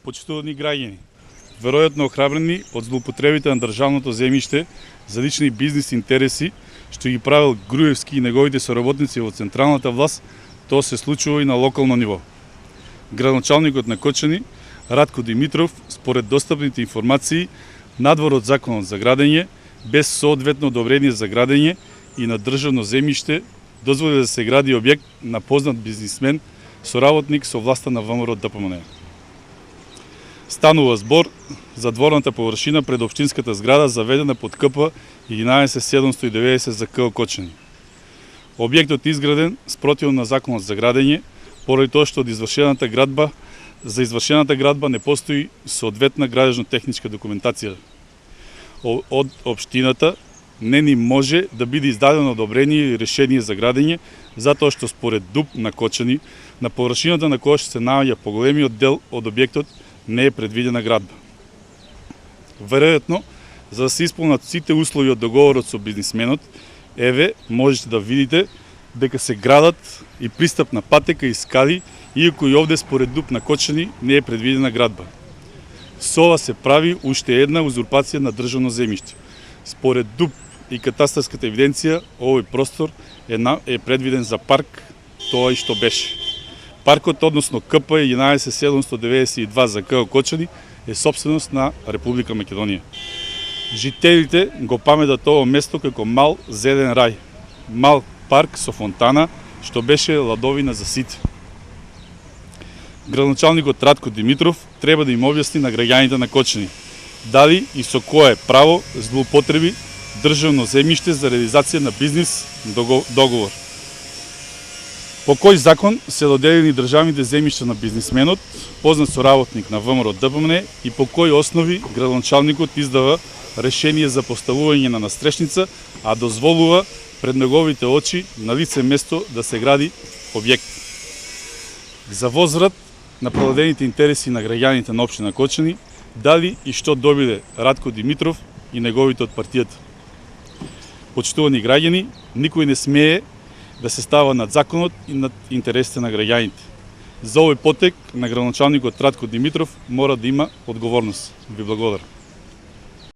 Почитувани граѓани, веројатно охрабрени од злоупотребите на државното земјиште за лични бизнис интереси, што ги правил Груевски и неговите соработници во централната власт, тоа се случува и на локално ниво. Градоначалникот на Кочани, Радко Димитров, според достапните информации, надвор од законот за градење, без соодветно одобрение за градење и на државно земјиште, дозволи да се гради објект на познат бизнисмен, соработник со власта на ВМРО ДПМН. Станува збор за дворната површина пред општинската зграда заведена под КП 11790 за КО Кочани. Објектот изграден спротивно на законот за градење, поради тоа што за извршената градба не постои соодветна градежно-техничка документација. Од општината не ни може да биде издадено одобрение или решение за градење, затоа што според ДУП на Кочани, на површината на која се наоѓа поголемиот дел од објектот, не е предвидена градба. Веројатно, за да се исполнат сите услови од договорот со бизнисменот, еве можете да видите дека се градат и пристапна патека и скали, иако и овде според ДУП на Кочани не е предвидена градба. Со ова се прави уште една узурпација на државно земјиште. Според ДУП и катастарската евиденција, овој простор е предвиден за парк, тоа и што беше. Паркот, односно КП 11792 за КО Кочани, е собственост на Република Македонија. Жителите го паметат ово место како мал зелен рај, мал парк со фонтана, што беше ладовина за сите. Градоначалникот Радко Димитров треба да им објасни на граѓаните на Кочани дали и со кое право злоупотреби државно земјиште за реализација на бизнис договор. По кој закон се доделени државните земјишта на бизнисменот, познат соработник на ВМРО ДПМН, и по кои основи градоначалникот издава решение за поставување на настрешница, а дозволува пред неговите очи на лице место да се гради објект. За возврат на проведените интереси на граѓаните на општина Кочани, дали и што добиде Радко Димитров и неговите од партијата. Почитувани граѓани, никој не смее да се става над законот и над интересите на граѓаните. За овој потек на градоначалникот Радко Димитров мора да има одговорност. Ви благодарам.